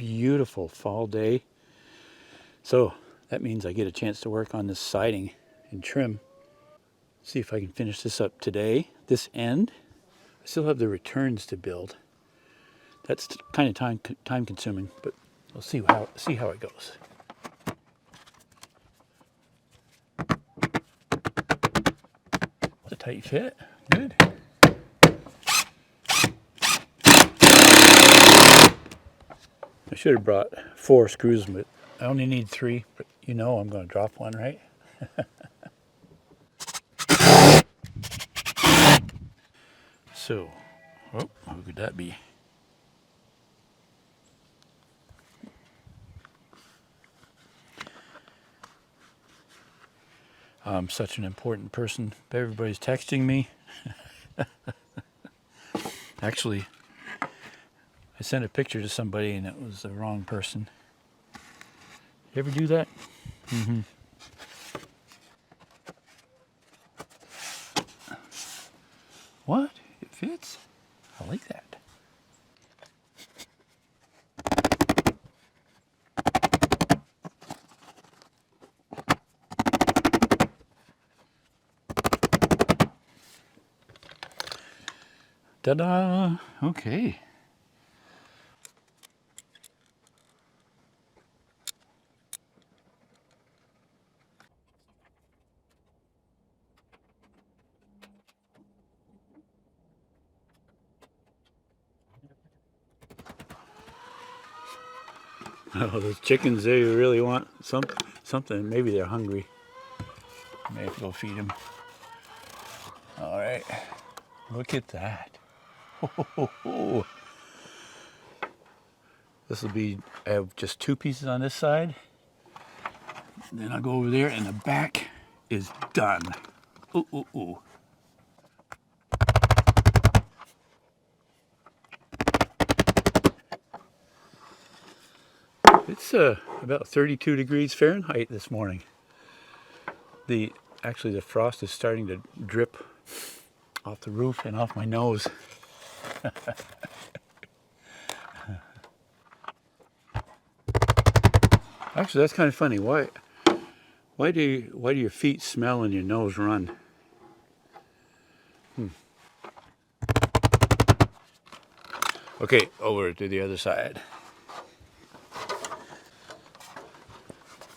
beautiful fall day. So that means I get a chance to work on this siding and trim. See if I can finish this up today. This end, I still have the returns to build. That's kind of time consuming, but we'll see how it goes. It's a tight fit. Good. I should have brought 4 screws, but I only need 3. But you know I'm going to drop one, right? So, oh, who could that be? I'm such an important person. Everybody's texting me. Actually, I sent a picture to somebody and it was the wrong person. You ever do that? Mm-hmm. What? It fits? I like that. Ta-da! Okay. Oh, those chickens, they really want something. Maybe they're hungry. I may have to go feed them. All right. Look at that. This will be, I have just 2 pieces on this side. Then I'll go over there and the back is done. Ooh, ooh, ooh. It's about 32 degrees Fahrenheit this morning. Actually the frost is starting to drip off the roof and off my nose. Actually, that's kind of funny. Why do your feet smell and your nose run? Okay, over to the other side.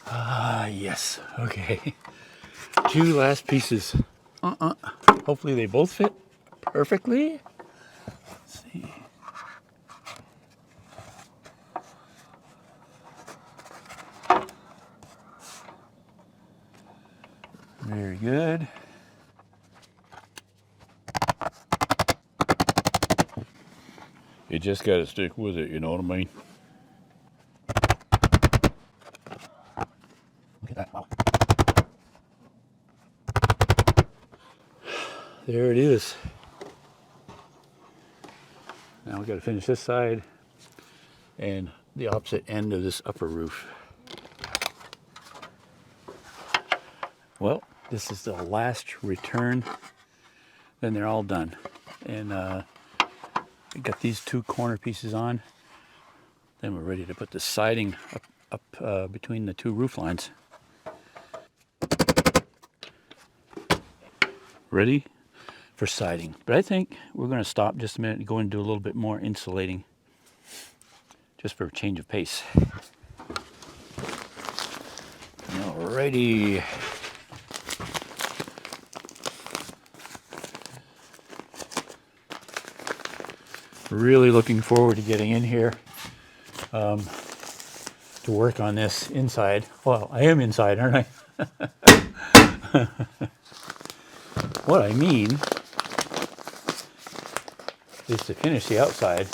Ah, yes. Okay. 2 last pieces. Hopefully they both fit perfectly. Let's see. Very good. You just got to stick with it, you know what I mean? Look at that. Wow. There it is. Now we've got to finish this side and the opposite end of this upper roof. Well, this is the last return. Then they're all done. And I got these 2 corner pieces on. Then we're ready to put the siding up between the 2 roof lines. Ready for siding. But I think we're going to stop just a minute and go and do a little bit more insulating. Just for a change of pace. Alrighty. Really looking forward to getting in here to work on this inside. Well, I am inside, aren't I? What I mean is to finish the outside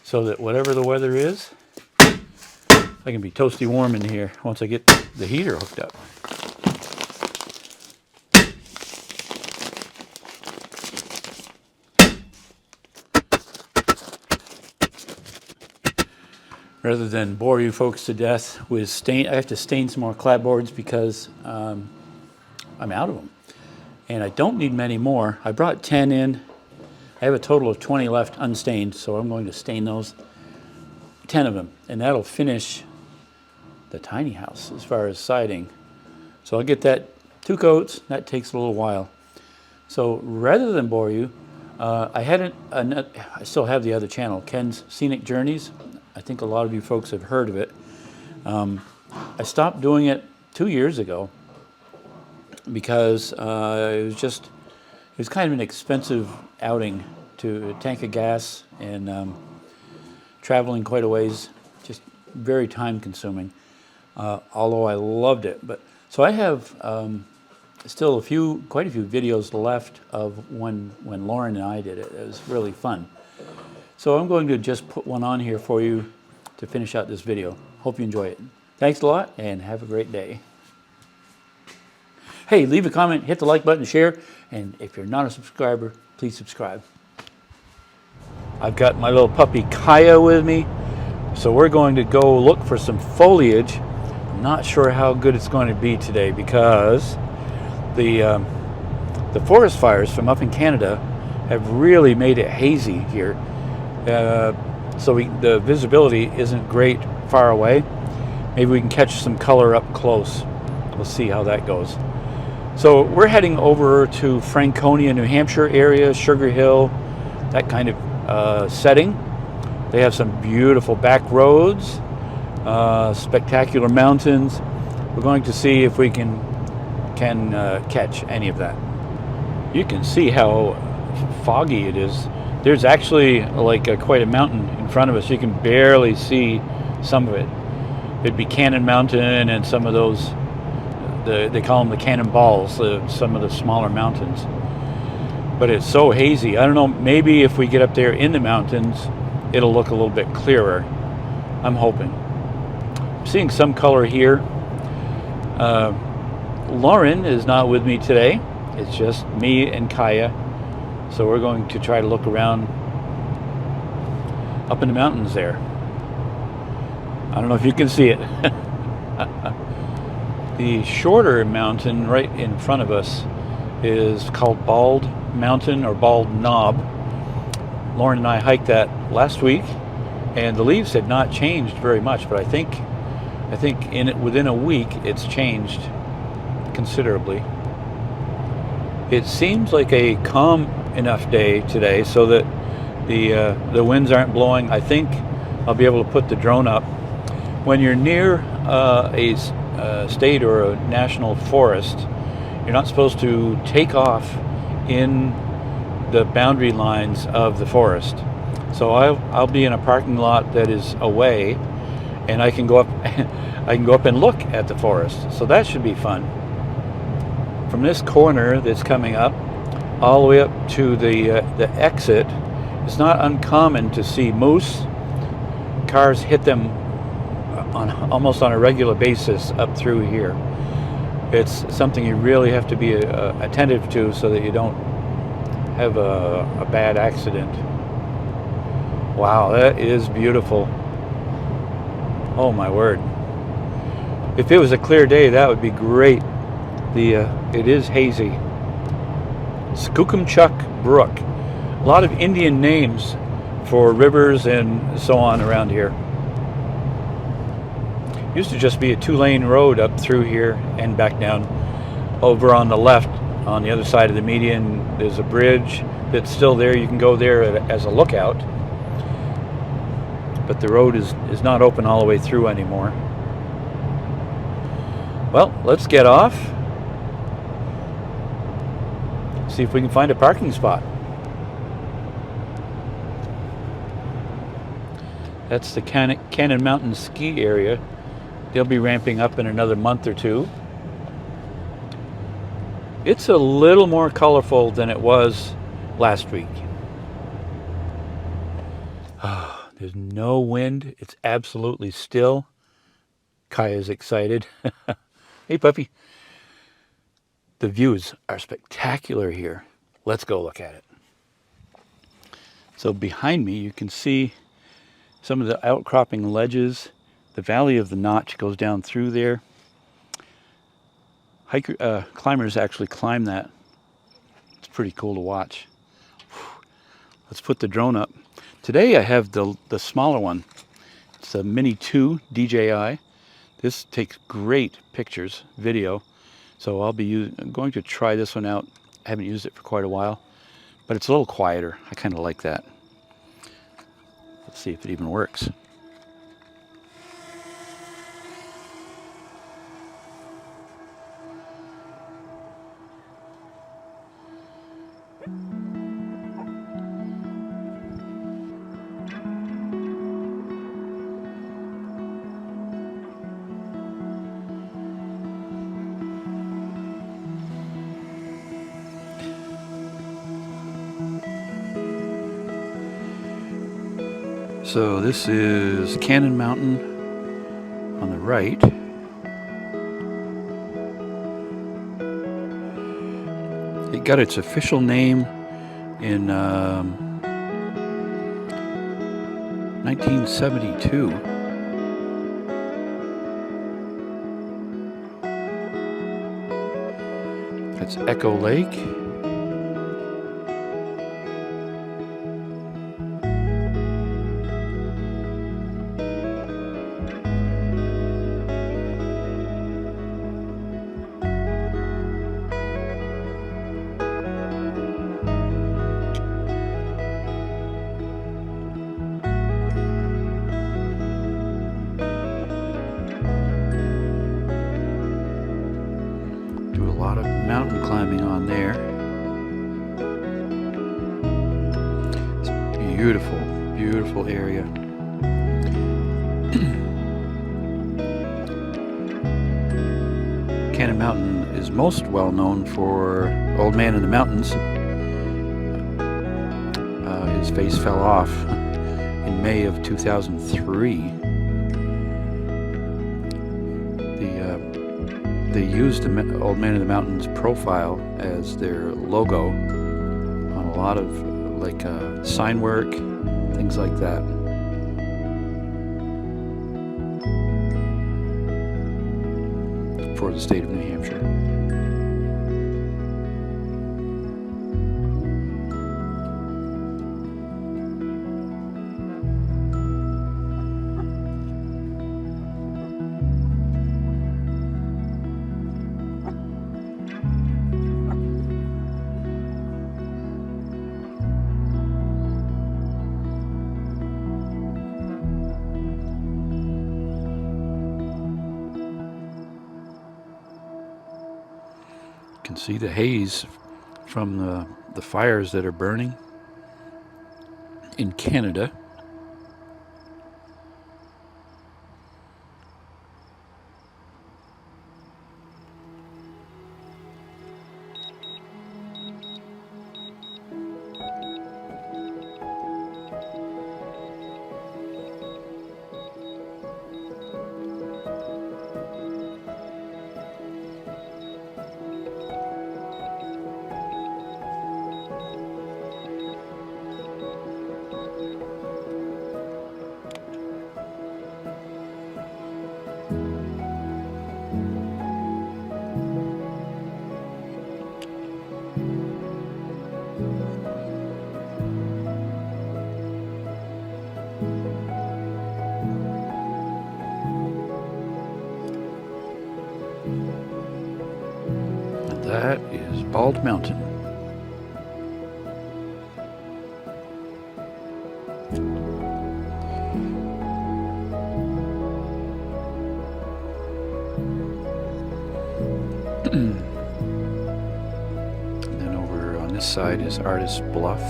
so that whatever the weather is, I can be toasty warm in here once I get the heater hooked up. Rather than bore you folks to death with stain, I have to stain some more clapboards because I'm out of them. And I don't need many more. I brought 10 in. I have a total of 20 left unstained, so I'm going to stain those 10 of them, and that'll finish the tiny house as far as siding. So I'll get that 2 coats. That takes a little while. So rather than bore you, I still have the other channel, Ken's Scenic Journeys. I think a lot of you folks have heard of it. I stopped doing it 2 years ago because it was kind of an expensive outing, to a tank of gas and traveling quite a ways, just very time consuming, although I loved it. So I have still quite a few videos left of when Lauren and I did it. It was really fun. So I'm going to just put one on here for you to finish out this video. Hope you enjoy it. Thanks a lot and have a great day. Hey, leave a comment, hit the like button, share, and if you're not a subscriber, please subscribe. I've got my little puppy Kaya with me, so we're going to go look for some foliage. I'm not sure how good it's going to be today because the forest fires from up in Canada have really made it hazy here. So the visibility isn't great far away. Maybe we can catch some color up close. We'll see how that goes. So we're heading over to Franconia, New Hampshire area, Sugar Hill, that kind of setting. They have some beautiful back roads, spectacular mountains. We're going to see if we can catch any of that. You can see how foggy it is. There's actually like quite a mountain in front of us. You can barely see some of it. It'd be Cannon Mountain and some of those, they call them the cannonballs, some of the smaller mountains. But it's so hazy. I don't know, maybe if we get up there in the mountains, it'll look a little bit clearer. I'm hoping. I'm seeing some color here. Lauren is not with me today. It's just me and Kaya. So we're going to try to look around up in the mountains there. I don't know if you can see it. The shorter mountain right in front of us is called Bald Mountain or Bald Knob. Lauren and I hiked that last week, and the leaves had not changed very much, but I think within a week it's changed considerably. It seems like a calm enough day today so that the winds aren't blowing. I think I'll be able to put the drone up. When you're near a state or a national forest, you're not supposed to take off in the boundary lines of the forest. So I'll be in a parking lot that is away, and I can go up and look at the forest. So that should be fun. From this corner that's coming up all the way up to the exit, it's not uncommon to see moose. Cars hit them almost on a regular basis up through here. It's something you really have to be attentive to so that you don't have a bad accident. Wow, that is beautiful. Oh my word. If it was a clear day, that would be great. It is hazy. Skookumchuck Brook. A lot of Indian names for rivers and so on around here. Used to just be a 2-lane road up through here and back down. Over on the left, on the other side of the median, there's a bridge that's still there. You can go there as a lookout. But the road is not open all the way through anymore. Well, let's get off. See if we can find a parking spot. That's the Cannon Mountain ski area. They'll be ramping up in another month or two. It's a little more colorful than it was last week. There's no wind. It's absolutely still. Kaya's excited. Hey, puppy. The views are spectacular here. Let's go look at it. So behind me, you can see some of the outcropping ledges. The Valley of the Notch goes down through there. Climbers actually climb that. It's pretty cool to watch. Let's put the drone up. Today I have the smaller one. It's a Mini 2 DJI. This takes great pictures, video. So I'll be going to try this one out. I haven't used it for quite a while, but it's a little quieter. I kind of like that. Let's see if it even works. So this is Cannon Mountain on the right. It got its official name in 1972. That's Echo Lake. A lot of mountain climbing on there. It's a beautiful, beautiful area. Cannon Mountain is most well known for Old Man in the Mountains. His face fell off in May of 2003. They used the Old Man in the Mountains profile as their logo on a lot of like sign work, things like that. For the state of New Hampshire. You can see the haze from the fires that are burning in Canada. That is Bald Mountain. And then over on this side is Artist Bluff.